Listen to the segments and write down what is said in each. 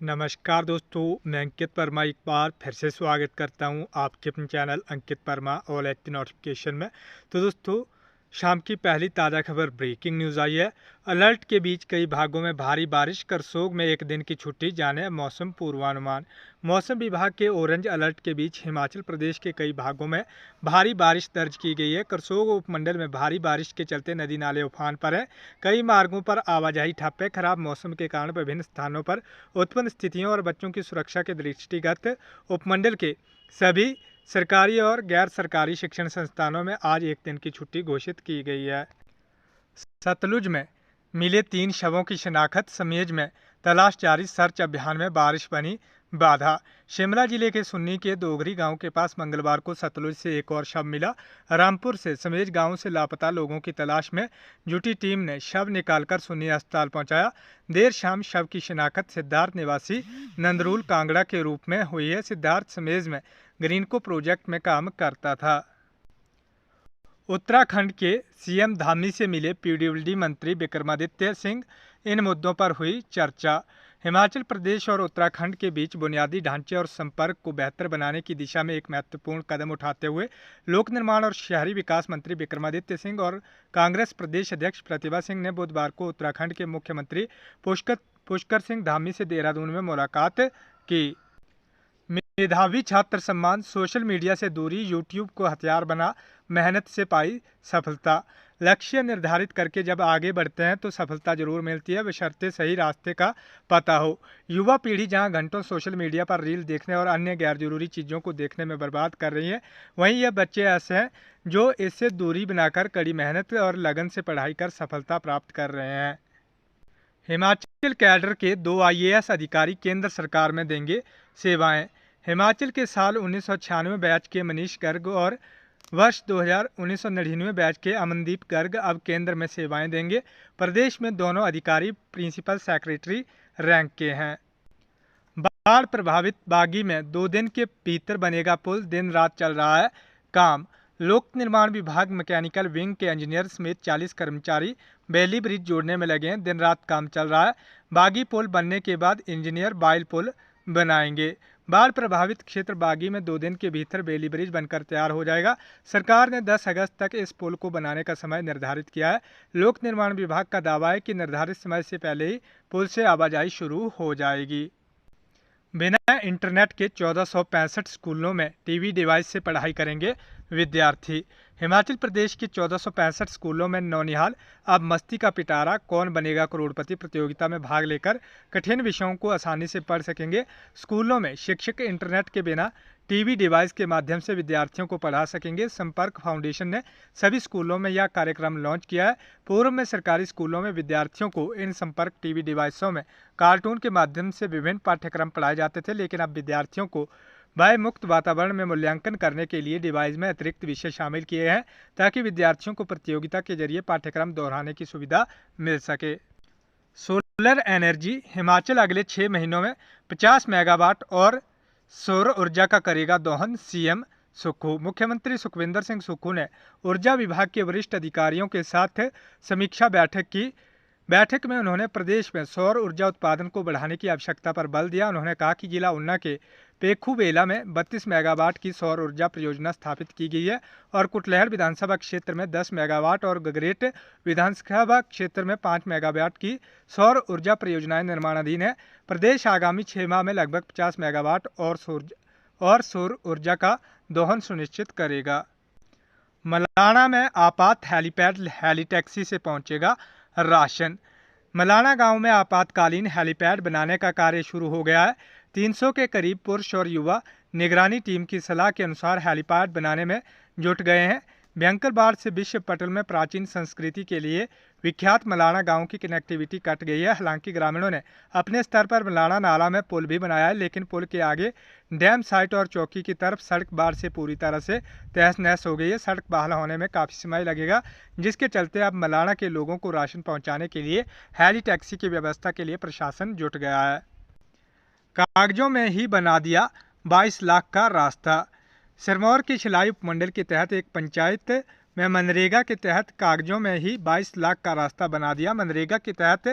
नमस्कार दोस्तों, मैं अंकित वर्मा एक बार फिर से स्वागत करता हूं आपके अपने चैनल अंकित वर्मा ऑल एक्ट नोटिफिकेशन में। तो दोस्तों, शाम की पहली ताज़ा खबर ब्रेकिंग न्यूज़ आई है। अलर्ट के बीच कई भागों में भारी बारिश, करसोग में एक दिन की छुट्टी, जाने मौसम पूर्वानुमान। मौसम विभाग के ऑरेंज अलर्ट के बीच हिमाचल प्रदेश के कई भागों में भारी बारिश दर्ज की गई है। करसोग उपमंडल में भारी बारिश के चलते नदी नाले उफान पर हैं। कई मार्गों पर आवाजाही ठप है। खराब मौसम के कारण विभिन्न स्थानों पर उत्पन्न स्थितियों और बच्चों की सुरक्षा के दृष्टिगत उपमंडल के सभी सरकारी और गैर सरकारी शिक्षण संस्थानों में आज एक दिन की छुट्टी घोषित की गई है। सतलुज में मिले 3 शवों की शिनाख्त, समेज में तलाश जारी, सर्च अभियान में बारिश बनी बाधा। शिमला जिले के सुन्नी के दोगरी गांव के पास मंगलवार को सतलुज से एक और शव मिला। रामपुर से समेज गांव से लापता लोगों की तलाश में जुटी टीम ने शव निकालकर सुन्नी अस्पताल पहुंचाया। देर शाम शव की शिनाख्त सिद्धार्थ निवासी नंदरूल कांगड़ा के रूप में हुई है। सिद्धार्थ समेज में ग्रीनको प्रोजेक्ट में काम करता था। उत्तराखंड के सीएम धामी से मिले पीडब्ल्यूडी मंत्री विक्रमादित्य सिंह, इन मुद्दों पर हुई चर्चा। हिमाचल प्रदेश और उत्तराखंड के बीच बुनियादी ढांचे और संपर्क को बेहतर बनाने की दिशा में एक महत्वपूर्ण कदम उठाते हुए लोक निर्माण और शहरी विकास मंत्री विक्रमादित्य सिंह और कांग्रेस प्रदेश अध्यक्ष प्रतिभा सिंह ने बुधवार को उत्तराखंड के मुख्यमंत्री पुष्कर सिंह धामी से देहरादून में मुलाकात की। मेधावी छात्र सम्मान, सोशल मीडिया से दूरी, यूट्यूब को हथियार बना, मेहनत से पाई सफलता। लक्ष्य निर्धारित करके जब आगे बढ़ते हैं तो सफलता जरूर मिलती है, बशर्ते सही रास्ते का पता हो। युवा पीढ़ी जहां घंटों सोशल मीडिया पर रील देखने और अन्य गैर जरूरी चीज़ों को देखने में बर्बाद कर रही है, वहीं यह बच्चे ऐसे हैं जो इससे दूरी बनाकर कड़ी मेहनत और लगन से पढ़ाई कर सफलता प्राप्त कर रहे हैं। हिमाचल कैडर के 2 आईएएस अधिकारी केंद्र सरकार में देंगे सेवाएं। हिमाचल के साल 1996 बैच के मनीष गर्ग और वर्ष 1999 बैच के अमनदीप गर्ग अब केंद्र में सेवाएं देंगे। प्रदेश में दोनों अधिकारी प्रिंसिपल सेक्रेटरी रैंक के हैं। बाढ़ प्रभावित बागी में 2 दिन के भीतर बनेगा पुल, दिन रात चल रहा है काम। लोक निर्माण विभाग मैकेनिकल विंग के इंजीनियर समेत 40 कर्मचारी बेली ब्रिज जोड़ने में लगे हैं। दिन रात काम चल रहा है। बागी पुल बनने के बाद इंजीनियर बाइल पुल बनाएंगे। बाढ़ प्रभावित क्षेत्र बागी में 2 दिन के भीतर बेली ब्रिज बनकर तैयार हो जाएगा। सरकार ने 10 अगस्त तक इस पुल को बनाने का समय निर्धारित किया है। लोक निर्माण विभाग का दावा है कि निर्धारित समय से पहले ही पुल से आवाजाही शुरू हो जाएगी। बिना इंटरनेट के 1465 स्कूलों में टीवी डिवाइस से पढ़ाई करेंगे विद्यार्थी। हिमाचल प्रदेश के 1465 स्कूलों में नौनिहाल अब मस्ती का पिटारा, कौन बनेगा करोड़पति प्रतियोगिता में भाग लेकर कठिन विषयों को आसानी से पढ़ सकेंगे। स्कूलों में शिक्षक इंटरनेट के बिना टीवी डिवाइस के माध्यम से विद्यार्थियों को पढ़ा सकेंगे। संपर्क फाउंडेशन ने सभी स्कूलों में यह कार्यक्रम लॉन्च किया है। पूर्व में सरकारी स्कूलों में विद्यार्थियों को इन संपर्क टीवी डिवाइसों में कार्टून के माध्यम से विभिन्न पाठ्यक्रम पढ़ाए जाते थे, लेकिन अब विद्यार्थियों को भय मुक्त वातावरण में मूल्यांकन करने के लिए डिवाइस में अतिरिक्त विषय शामिल किए हैं, ताकि विद्यार्थियों को प्रतियोगिता के जरिए पाठ्यक्रम दोहराने की सुविधा मिल सके। सोलर एनर्जी, हिमाचल अगले 6 महीनों में 50 मेगावाट और सौर ऊर्जा का करेगा दोहन, सीएम सुक्खू। मुख्यमंत्री सुखविंदर सिंह सुक्खू ने ऊर्जा विभाग के वरिष्ठ अधिकारियों के साथ समीक्षा बैठक की। बैठक में उन्होंने प्रदेश में सौर ऊर्जा उत्पादन को बढ़ाने की आवश्यकता पर बल दिया। उन्होंने कहा कि जिला ऊना के पेखूबेला में 32 मेगावाट की सौर ऊर्जा परियोजना स्थापित की गई है और कुटलैहड़ विधानसभा क्षेत्र में 10 मेगावाट और गगरेट विधानसभा क्षेत्र में 5 मेगावाट की सौर ऊर्जा परियोजनाएं निर्माणाधीन है। प्रदेश आगामी 6 माह में लगभग 50 मेगावाट और सौर ऊर्जा का दोहन सुनिश्चित करेगा। मलाणा में आपात हेलीपैड हेली टैक्सी से पहुंचेगा राशन। मलाणा गांव में आपातकालीन हेलीपैड बनाने का कार्य शुरू हो गया है। 300 के करीब पुरुष और युवा निगरानी टीम की सलाह के अनुसार हेलीपैड बनाने में जुट गए हैं। भयंकर बाढ़ से विश्व पटल में प्राचीन संस्कृति के लिए विख्यात मलाणा गांव की कनेक्टिविटी कट गई है। हालांकि ग्रामीणों ने अपने स्तर पर मलाणा नाला में पुल भी बनाया है, लेकिन पुल के आगे डैम साइट और चौकी की तरफ सड़क बाढ़ से पूरी तरह से तहस नहस हो गई है। सड़क बहाल होने में काफ़ी समय लगेगा, जिसके चलते अब मलाणा के लोगों को राशन पहुँचाने के लिए हेली टैक्सी की व्यवस्था के लिए प्रशासन जुट गया है। कागजों में ही बना दिया 22 लाख का रास्ता। सिरमौर के शिलाई उपमंडल के तहत एक पंचायत में मनरेगा के तहत कागजों में ही 22 लाख का रास्ता बना दिया। मनरेगा के तहत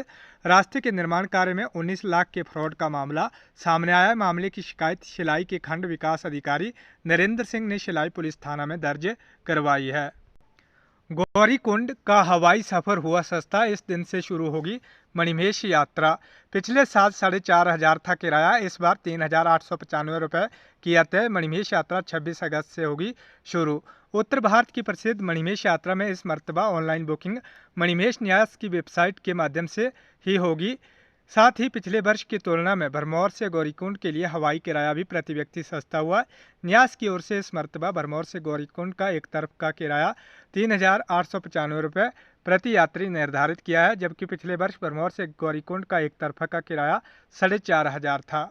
रास्ते के निर्माण कार्य में 19 लाख के फ्रॉड का मामला सामने आया। मामले की शिकायत शिलाई के खंड विकास अधिकारी नरेंद्र सिंह ने शिलाई पुलिस थाना में दर्ज करवाई है। गौरीकुंड का हवाई सफर हुआ सस्ता, इस दिन से शुरू होगी मणिमहेश यात्रा। पिछले साल 4,500 था किराया, इस बार 3,895 रुपये किया तय। मणिमहेश यात्रा 26 अगस्त से होगी शुरू। उत्तर भारत की प्रसिद्ध मणिमहेश यात्रा में इस मर्तबा ऑनलाइन बुकिंग मणिमहेश न्यास की वेबसाइट के माध्यम से ही होगी। साथ ही पिछले वर्ष की तुलना में भरमौर से गौरीकुंड के लिए हवाई किराया भी प्रति व्यक्ति सस्ता हुआ। न्यास की ओर से इस मर्तबा भरमौर से गौरीकुंड का एक तरफ का किराया 3,895 रुपये प्रति यात्री निर्धारित किया है, जबकि पिछले वर्ष भरमौर से गौरीकुंड का एक तरफा का किराया 4,500 था।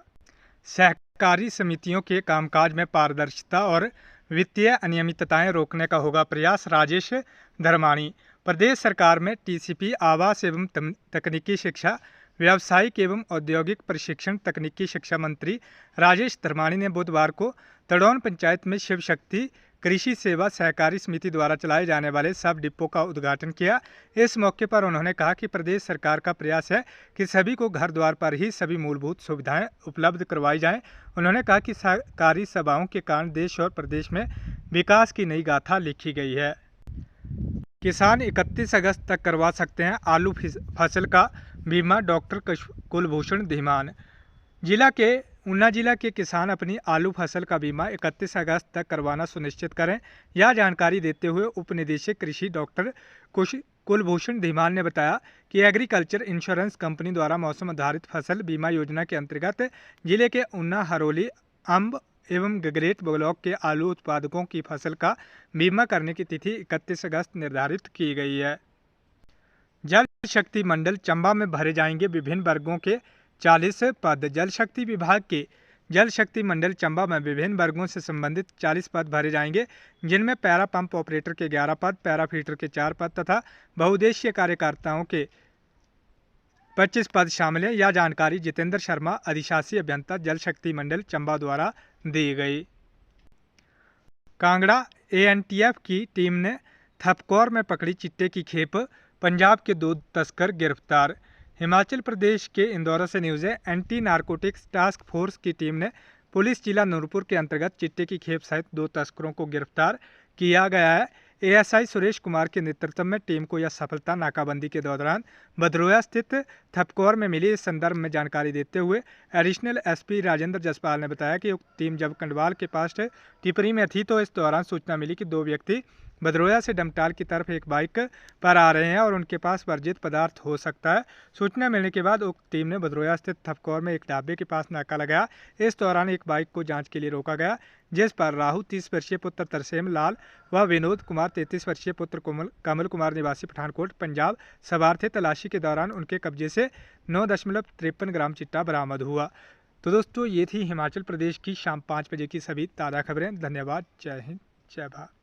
सहकारी समितियों के कामकाज में पारदर्शिता और वित्तीय अनियमितताएं रोकने का होगा प्रयास, राजेश धर्माणी। प्रदेश सरकार में टीसीपी, आवास एवं तकनीकी शिक्षा, व्यावसायिक एवं औद्योगिक प्रशिक्षण तकनीकी शिक्षा मंत्री राजेश धर्माणी ने बुधवार को तड़ौन पंचायत में शिव शक्ति कृषि सेवा सहकारी समिति द्वारा चलाए जाने वाले सब डिपो का उद्घाटन किया। इस मौके पर उन्होंने कहा कि प्रदेश सरकार का प्रयास है कि सभी को घर द्वार पर ही सभी मूलभूत सुविधाएं उपलब्ध करवाई जाएं। उन्होंने कहा कि सहकारी सभाओं के कारण देश और प्रदेश में विकास की नई गाथा लिखी गई है। किसान 31 अगस्त तक करवा सकते हैं आलू फसल का बीमा, डॉक्टर कुलभूषण धीमान। ऊना जिला के किसान अपनी आलू फसल का बीमा 31 अगस्त तक करवाना सुनिश्चित करें। यह जानकारी देते हुए उप निदेशक कृषि डॉक्टर कुलभूषण धीमान ने बताया कि एग्रीकल्चर इंश्योरेंस कंपनी द्वारा मौसम आधारित फसल बीमा योजना के अंतर्गत जिले के ऊना, हरोली, अम्ब एवं गगरेट ब्लॉक के आलू उत्पादकों की फसल का बीमा करने की तिथि 31 अगस्त निर्धारित की गई है। जल शक्ति मंडल चंबा में भरे जाएंगे विभिन्न वर्गों के 40 पद। जल शक्ति विभाग के जल शक्ति मंडल चंबा में विभिन्न वर्गों से संबंधित 40 पद भरे जाएंगे, जिनमें पैरा पंप ऑपरेटर के 11 पद, पैरा फीटर के 4 पद तथा बहुउद्देशीय कार्यकर्ताओं के 25 पद शामिल हैं। यह जानकारी जितेंद्र शर्मा, अधिशासी अभियंता जल शक्ति मंडल चंबा द्वारा दी गई। कांगड़ा एएनटीएफ की टीम ने थपकौर में पकड़ी चिट्टे की खेप, पंजाब के 2 तस्कर गिरफ्तार। हिमाचल प्रदेश के इंदौर से न्यूज़ है। एंटी नारकोटिक्स टास्क फोर्स की टीम ने पुलिस जिला नूरपुर के अंतर्गत चिट्टे की खेप सहित 2 तस्करों को गिरफ्तार किया गया है। एएसआई सुरेश कुमार के नेतृत्व में टीम को यह सफलता नाकाबंदी के दौरान भदरोया स्थित थपकौर में मिली। इस संदर्भ में जानकारी देते हुए एडिशनल एसपी राजेंद्र जसपाल ने बताया कि उक्त टीम जब कंडवाल के पास टिपरी में थी तो इस दौरान सूचना मिली कि 2 व्यक्ति भदरोया से डमटाल की तरफ एक बाइक पर आ रहे हैं और उनके पास वर्जित पदार्थ हो सकता है। सूचना मिलने के बाद उक्त टीम ने भदरोया स्थित थपकौर में एक ढाबे के पास नाका लगाया। इस दौरान एक बाइक को जांच के लिए रोका गया, जिस पर राहु 30 वर्षीय पुत्र तरसेम लाल व विनोद कुमार 33 वर्षीय पुत्र कमल कुमार निवासी पठानकोट पंजाब सवार थे। तलाशी के दौरान उनके कब्जे से 9.53 ग्राम चिट्टा बरामद हुआ। तो दोस्तों, ये थी हिमाचल प्रदेश की शाम 5 बजे की सभी ताज़ा खबरें। धन्यवाद। जय हिंद, जय भारत।